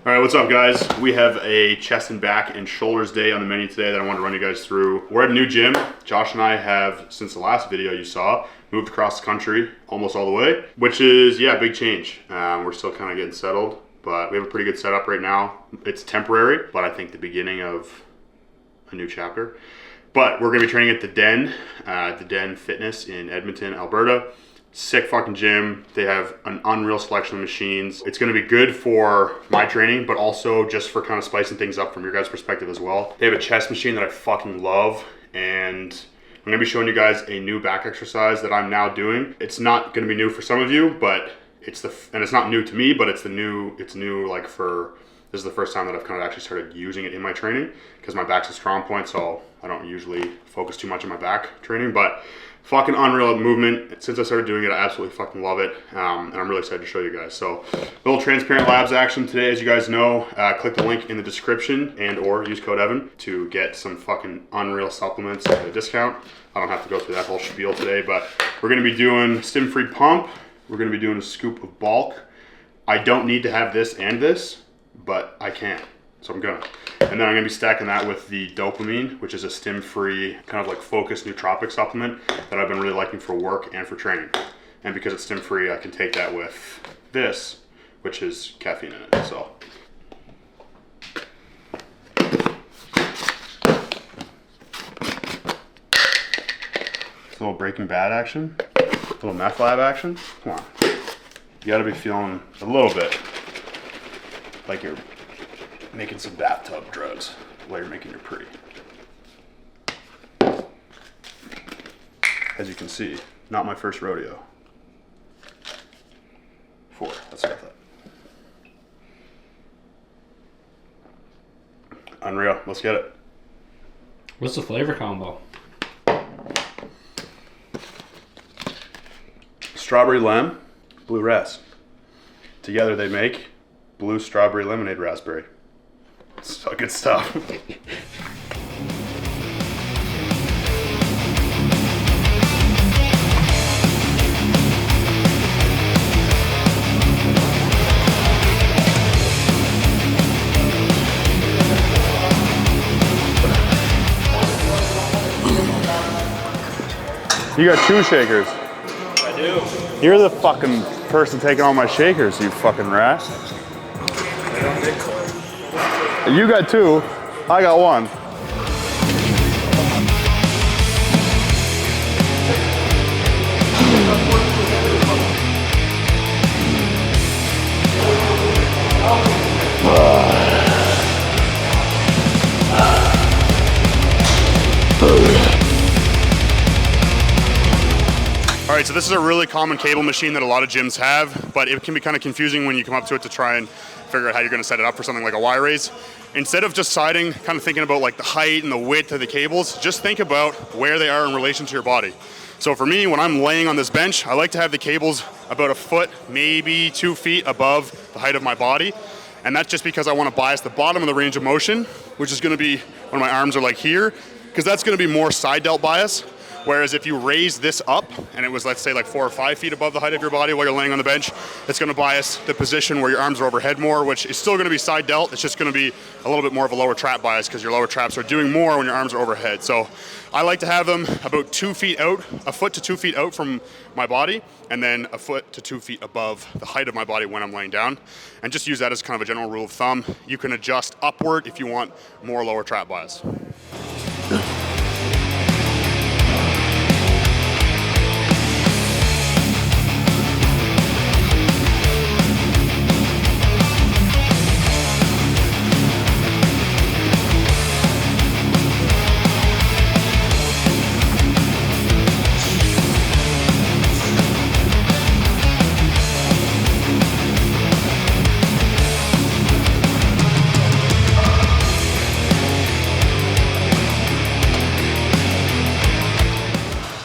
All right, what's up guys? We have a chest and back and shoulders day on the menu today that I want to run you guys through. We're at a new gym. Josh and I have, since the last video you saw, moved across the country almost all the way, which is, yeah, a big change. We're still kind of getting settled, but we have a pretty good setup right now. It's temporary, but I think the beginning of a new chapter. But we're gonna be training at the Den Fitness in Edmonton, Alberta. Sick fucking gym. They have an unreal selection of machines. It's gonna be good for my training, but also just for kind of spicing things up from your guys' perspective as well. They have a chest machine that I fucking love, and I'm gonna be showing you guys a new back exercise that I'm now doing. It's not gonna be new for some of you, but it's not new to me, but it's new like this is the first time that I've kind of actually started using it in my training because my back's a strong point, so I don't usually focus too much on my back training, but fucking unreal movement. Since I started doing it, I absolutely fucking love it, and I'm really excited to show you guys. So, little transparent labs action today, as you guys know. Click the link in the description and or use code Evan to get some fucking unreal supplements at a discount. I don't have to go through that whole spiel today, but we're gonna be doing stim-free pump. We're gonna be doing a scoop of bulk. I don't need to have this and this, but I can, so I'm gonna. And then I'm gonna be stacking that with the dopamine, which is a stim-free, kind of like focused nootropic supplement that I've been really liking for work and for training. And because it's stim-free, I can take that with this, which is caffeine in it, so. A little Breaking Bad action, a little meth lab action. Come on, you gotta be feeling a little bit like you're making some bathtub drugs while you're making your pre. As you can see, not my first rodeo. 4, that's what I thought. Unreal, let's get it. What's the flavor combo? Strawberry lem, blue ras. Together they make blue strawberry lemonade raspberry. It's so good stuff. You got 2 shakers. I do. You're the fucking person taking all my shakers, you fucking rat. You got 2, I got 1. All right, so this is a really common cable machine that a lot of gyms have, but it can be kind of confusing when you come up to it to try and figure out how you're gonna set it up for something like a Y raise. Instead of just siding, kind of thinking about like the height and the width of the cables, just think about where they are in relation to your body. So for me, when I'm laying on this bench, I like to have the cables about 1 foot, maybe 2 feet above the height of my body. And that's just because I wanna bias the bottom of the range of motion, which is gonna be when my arms are like here, because that's gonna be more side delt bias. Whereas if you raise this up and it was, let's say, like 4 or 5 feet above the height of your body while you're laying on the bench, it's gonna bias the position where your arms are overhead more, which is still gonna be side delt. It's just gonna be a little bit more of a lower trap bias because your lower traps are doing more when your arms are overhead. So I like to have them about 2 feet out, 1 foot to 2 feet out from my body, and then 1 foot to 2 feet above the height of my body when I'm laying down. And just use that as kind of a general rule of thumb. You can adjust upward if you want more lower trap bias.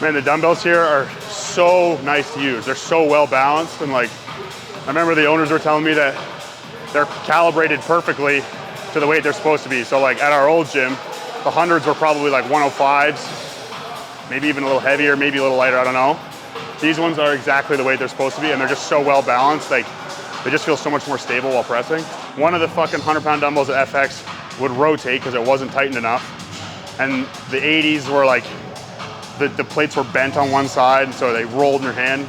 Man, the dumbbells here are so nice to use. They're so well balanced, and like, I remember the owners were telling me that they're calibrated perfectly to the weight they're supposed to be. So like at our old gym, the hundreds were probably like 105s, maybe even a little heavier, maybe a little lighter, I don't know. These ones are exactly the weight they're supposed to be, and they're just so well balanced. Like, they just feel so much more stable while pressing. one of the fucking 100-pound dumbbells at FX would rotate because it wasn't tightened enough. And the 80s were like, the plates were bent on one side, so they rolled in your hand.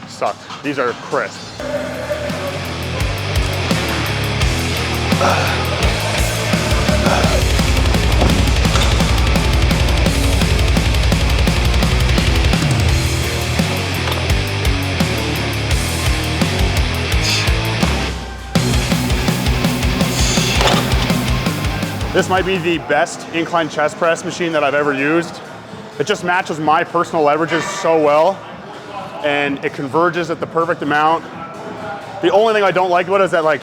Sucked. These are crisp. This might be the best incline chest press machine that I've ever used. It just matches my personal leverages so well, and it converges at the perfect amount. The only thing I don't like about it is that, like,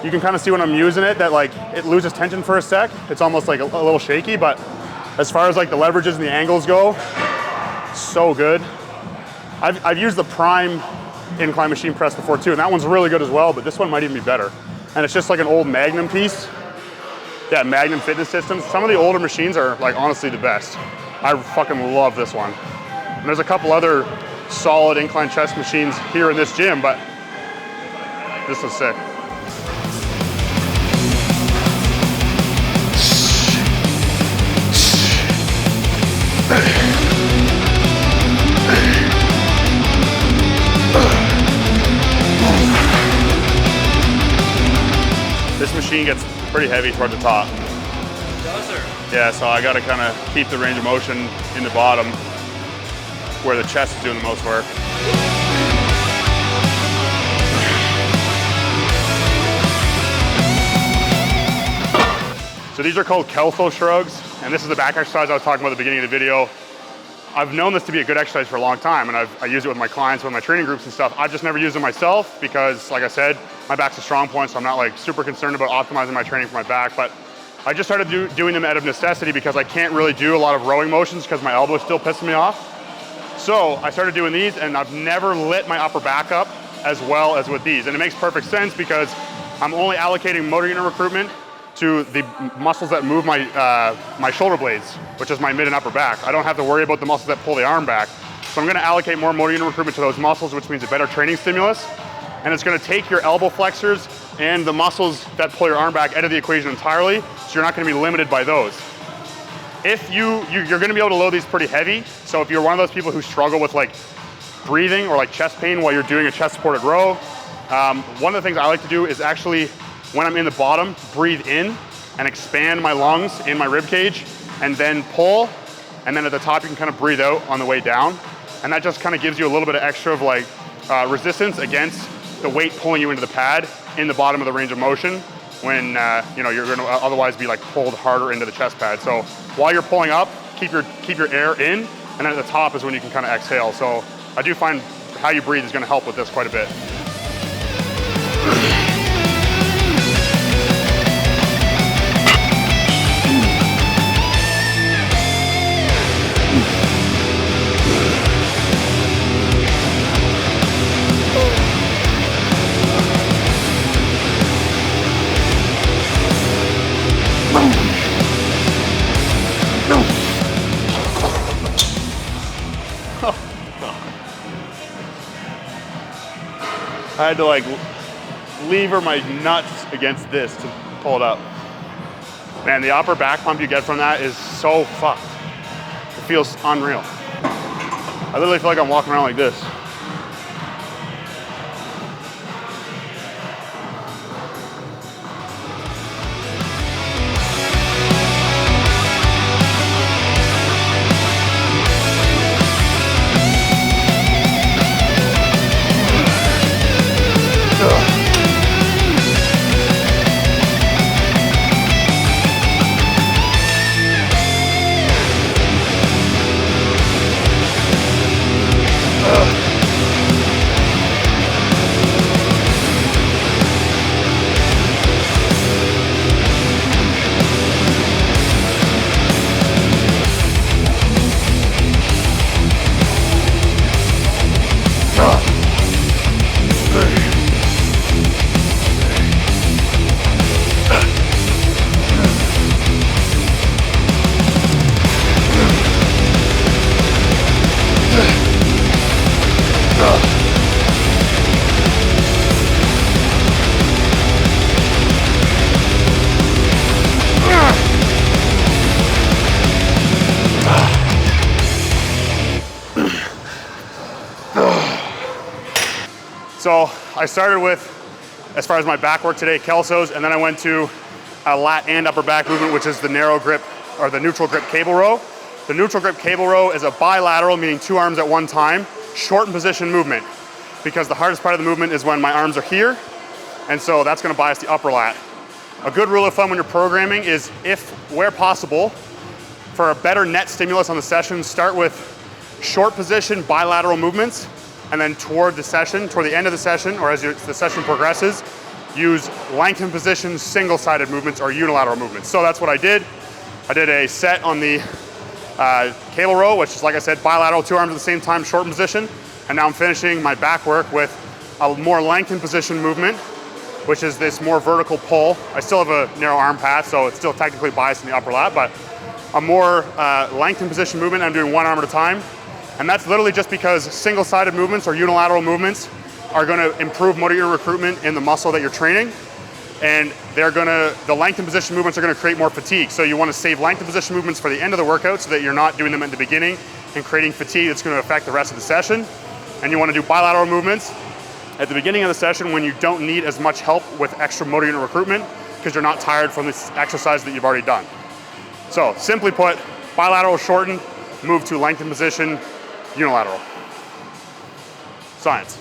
you can kind of see when I'm using it that, like, it loses tension for a sec. It's almost like a little shaky, but as far as like the leverages and the angles go, so good. I've used the Prime incline machine press before too, and that one's really good as well, but this one might even be better. And it's just like an old Magnum piece. Yeah, Magnum Fitness Systems. Some of the older machines are like honestly the best. I fucking love this one. And there's a couple other solid incline chest machines here in this gym, but this is sick. This machine gets pretty heavy toward the top. Does there? Yeah, so I gotta kind of keep the range of motion in the bottom where the chest is doing the most work. So these are called Kelo shrugs, and this is the back exercise I was talking about at the beginning of the video. I've known this to be a good exercise for a long time, and I use it with my clients, with my training groups and stuff. I've just never used it myself because, like I said, my back's a strong point, so I'm not like super concerned about optimizing my training for my back. But I just started doing them out of necessity because I can't really do a lot of rowing motions because my elbow is still pissing me off. So I started doing these, and I've never lit my upper back up as well as with these. And it makes perfect sense because I'm only allocating motor unit recruitment to the muscles that move my, my shoulder blades, which is my mid and upper back. I don't have to worry about the muscles that pull the arm back. So I'm gonna allocate more motor unit recruitment to those muscles, which means a better training stimulus. And it's gonna take your elbow flexors and the muscles that pull your arm back out of the equation entirely, so you're not gonna be limited by those. If you're gonna be able to load these pretty heavy, so if you're one of those people who struggle with like breathing or like chest pain while you're doing a chest supported row, one of the things I like to do is actually, when I'm in the bottom, breathe in and expand my lungs in my rib cage, and then pull, and then at the top you can kind of breathe out on the way down, and that just kind of gives you a little bit of extra of like resistance against the weight pulling you into the pad in the bottom of the range of motion when you know, you're going to otherwise be like pulled harder into the chest pad. So while you're pulling up, keep your air in, and then at the top is when you can kind of exhale. So I do find how you breathe is going to help with this quite a bit. I had to like lever my nuts against this to pull it up. Man, the upper back pump you get from that is so fucked. It feels unreal. I literally feel like I'm walking around like this. So I started with, as far as my back work today, Kelso's, and then I went to a lat and upper back movement, which is the narrow grip or the neutral grip cable row. The neutral grip cable row is a bilateral, meaning 2 arms at one time, shortened position movement, because the hardest part of the movement is when my arms are here, and so that's gonna bias the upper lat. A good rule of thumb when you're programming is, if, where possible, for a better net stimulus on the session, start with short position bilateral movements, and then toward the end of the session, or as the session progresses, use lengthened position single-sided movements or unilateral movements. So that's what I did. I did a set on the cable row, which is, like I said, bilateral, 2 arms at the same time, short position. And now I'm finishing my back work with a more lengthened position movement, which is this more vertical pull. I still have a narrow arm path, so it's still technically biased in the upper lat, but a more lengthened position movement. I'm doing 1 arm at a time. And that's literally just because single-sided movements or unilateral movements are gonna improve motor unit recruitment in the muscle that you're training. And the lengthened position movements are gonna create more fatigue. So you wanna save lengthened position movements for the end of the workout so that you're not doing them at the beginning and creating fatigue that's gonna affect the rest of the session. And you wanna do bilateral movements at the beginning of the session when you don't need as much help with extra motor unit recruitment because you're not tired from this exercise that you've already done. So simply put, bilateral shortened, move to lengthened position, unilateral. Science.